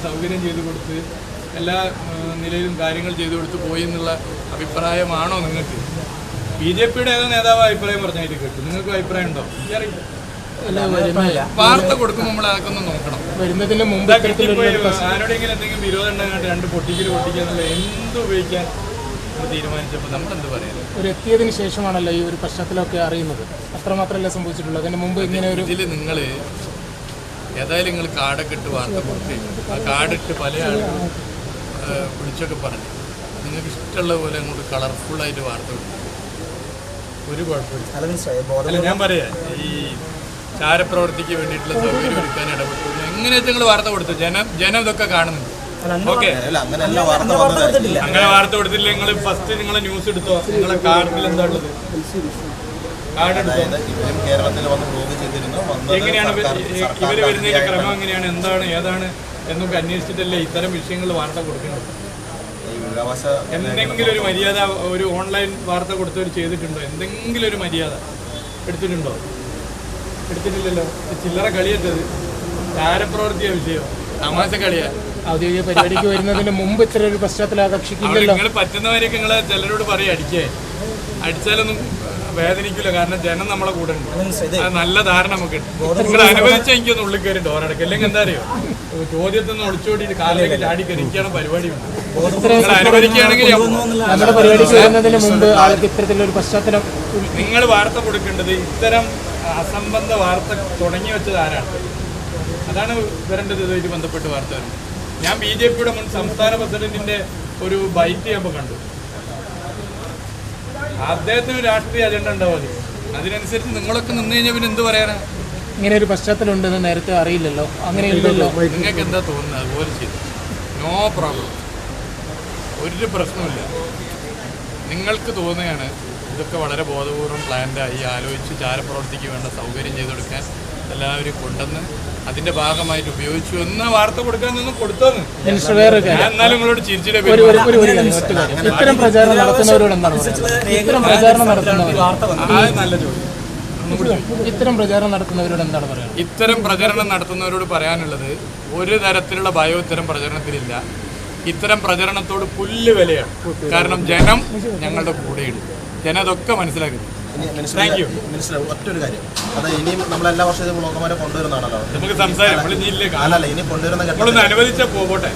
സൗകര്യം ചെയ്തു കൊടുത്ത് എല്ലാ നിലയിലും കാര്യങ്ങൾ ചെയ്തു കൊടുത്ത് പോയി എന്നുള്ള അഭിപ്രായമാണോ നിങ്ങൾക്ക്? ബി ജെ പിയുടെ ഏതോ നേതാവ് അഭിപ്രായം പറഞ്ഞായിട്ട് കേട്ടു. നിങ്ങൾക്ക് അഭിപ്രായം ഉണ്ടോ? വാർത്ത കൊടുക്കുമ്പോൾ നമ്മൾ അതൊക്കെ ഒന്ന് നോക്കണം. വരുന്നതിന് മുമ്പ് ആരോടെങ്കിലും എന്തെങ്കിലും വിരോധം ഉണ്ടെങ്കിൽ രണ്ട് പൊട്ടിക്കുക എന്നുള്ള എന്ത് ഉപയോഗിക്കാൻ തീരുമാനിച്ചപ്പോൾ നമ്മളെന്ത് പറയുന്നത്? ഒരു എത്തിയതിന് ശേഷമാണല്ലോ ഈ ഒരു പ്രശ്നത്തിലൊക്കെ അറിയുന്നത്. അത്രമാത്രമല്ല സംഭവിച്ചിട്ടുള്ളത്. അതിന് മുമ്പ് ഇങ്ങനെ ഒരു ഇതിൽ നിങ്ങൾ ഏതായാലും നിങ്ങൾ കാർഡൊക്കെ ഇട്ട് വാർത്ത കൊടുത്ത് ആ കാർഡിട്ട് പല ആളുകളും വിളിച്ചൊക്കെ പറഞ്ഞു നിങ്ങൾക്ക് ഇഷ്ടമുള്ള പോലെ അങ്ങോട്ട് കളർഫുള്ളായിട്ട് വാർത്ത കൊടുക്കും. ഒരു കുഴപ്പമില്ല. അല്ല, ഞാൻ പറയാം, ഈ ചാരപ്രവർത്തിക്ക് വേണ്ടിയിട്ടുള്ള സൗകര്യം ഒരുക്കാൻ ഇടപെട്ടു. എങ്ങനെയാ നിങ്ങൾ വാർത്ത കൊടുത്തു? ജനം ഇതൊക്കെ കാണുന്നുണ്ട്. ഓക്കെ, അങ്ങനെ വാർത്ത കൊടുത്തില്ല. നിങ്ങൾ ഫസ്റ്റ് നിങ്ങളെ ന്യൂസ് എടുത്തോ, നിങ്ങളെ കാർഡിൽ എന്താ ഉള്ളത്? കാർഡ് എടുത്തോ. എങ്ങനെയാണ് ഇവർ വരുന്നതിന്റെ ക്രമം എങ്ങനെയാണ്, എന്താണ് ഏതാണ് എന്നൊക്കെ അന്വേഷിച്ചിട്ടല്ലേ ഇത്തരം വിഷയങ്ങൾ വാർത്ത കൊടുക്കുന്നത്. എന്തെങ്കിലും ഒരു മര്യാദ ഒരു ഓൺലൈൻ വാർത്ത കൊടുത്തവർ ചെയ്തിട്ടുണ്ടോ? എന്തെങ്കിലും ഒരു മര്യാദ എടുത്തിട്ടുണ്ടോ? എടുത്തിട്ടില്ലല്ലോ. ചില്ലറ കളിയറ്റത് ചാരപ്രവർത്തിയ വിഷയം, തമാശ കളിയാ. ഔദ്യോഗിക പരിപാടിക്ക് വരുന്നതിന് മുമ്പ് ഇത്ര ഒരു പശ്ചാത്തലം ആകർഷിക്കില്ലല്ലോ. നിങ്ങൾ പറ്റുന്നവരൊക്കെ നിങ്ങൾ ചിലരോട് പറയും അടിച്ചാലൊന്നും വേദനിക്കില്ല. കാരണം ജനം നമ്മളെ കൂടെ ഉണ്ട്. അത് നല്ല ധാരണ നമുക്ക് നിങ്ങൾ അനുവദിച്ചാൽ എനിക്കൊന്ന് ഉള്ളിൽ കയറി ഡോറടക്കും. അല്ലെങ്കിൽ എന്താ അറിയോ, ചോദ്യത്തിൽ നിന്ന് ഒളിച്ചോടിയിട്ട് കാലിലേക്ക് ചാടിക്കറി എനിക്കാണ് പരിപാടി ഉണ്ട്. അനുവദിക്കുകയാണെങ്കിൽ നമ്മുടെ പരിപാടിക്ക് വരുന്നതിന് മുമ്പ് ആൾക്ക് ഇത്തരത്തിലൊരു പശ്ചാത്തലം നിങ്ങൾ വാർത്ത കൊടുക്കേണ്ടത്. ഇത്തരം അസംബന്ധ വാർത്ത തുടങ്ങി വെച്ചത് ആരാണ്? അതാണ് വരേണ്ടത്. ഇതുമായിട്ട് ബന്ധപ്പെട്ട് വാർത്ത വരുന്നത്. ഞാൻ ബി ജെ പിയുടെ മുൻ സംസ്ഥാന പ്രസിഡന്റിന്റെ ഒരു ബൈറ്റ് ഞാൻ കണ്ടു. അദ്ദേഹത്തിന് രാഷ്ട്രീയ അജണ്ട ഉണ്ടാവും. അതിനനുസരിച്ച് നിങ്ങളൊക്കെ നിന്ന് കഴിഞ്ഞാൽ പിന്നെ എന്ത് പറയാനാ? ഇങ്ങനെ ഒരു പശ്ചാത്തലം ഉണ്ടെന്ന് നേരത്തെ അറിയില്ലല്ലോ. അങ്ങനെയുണ്ടല്ലോ. നിങ്ങൾക്ക് എന്താ തോന്നുന്നത്? അതുപോലെ ചെയ്തു. നോ പ്രോബ്ലം, ഒരു പ്രശ്നമില്ല. നിങ്ങൾക്ക് തോന്നുകയാണ് ഇതൊക്കെ വളരെ ബോധപൂർവം പ്ലാൻഡായി ആലോചിച്ച് ചാരപ്രവർത്തിക്ക് വേണ്ട സൗകര്യം ചെയ്തു കൊടുക്കാൻ എല്ലാവരും കൊണ്ടുവന്ന് അതിന്റെ ഭാഗമായിട്ട് ഉപയോഗിച്ചു എന്ന വാർത്ത കൊടുക്കാൻ നിന്നും കൊടുത്തോന്ന്. എന്നാലും നിങ്ങളോട് ചിരിച്ചിട്ട് ഇത്തരം പ്രചാരണം നടത്തുന്നവരോട് എന്താണ് നല്ല ചോദ്യം. ഇത്തരം പ്രചാരണം നടത്തുന്നവരോട് എന്താണ് പറയുക? ഇത്തരം പ്രചരണം നടത്തുന്നവരോട് പറയാനുള്ളത്, ഒരു തരത്തിലുള്ള ഭയം ഇത്തരം പ്രചരണത്തിലില്ല. ഇത്തരം പ്രചരണത്തോട് പുല്ല് വിലയാണ്. കാരണം ജനം ഞങ്ങളുടെ കൂടെയുണ്ട്. ജനം അതൊക്കെ മനസ്സിലാക്കുന്നു. ഒറ്റൊരു കാര്യം, അത് ഇനിയും നമ്മളെല്ലാ വർഷവും ബ്ലോഗർമാരെ കൊണ്ടുവരുന്നതാണല്ലോ. നമുക്ക് സംസാരം ഇനി കൊണ്ടുവരുന്ന അനുവദിച്ചാൽ പോകട്ടെ.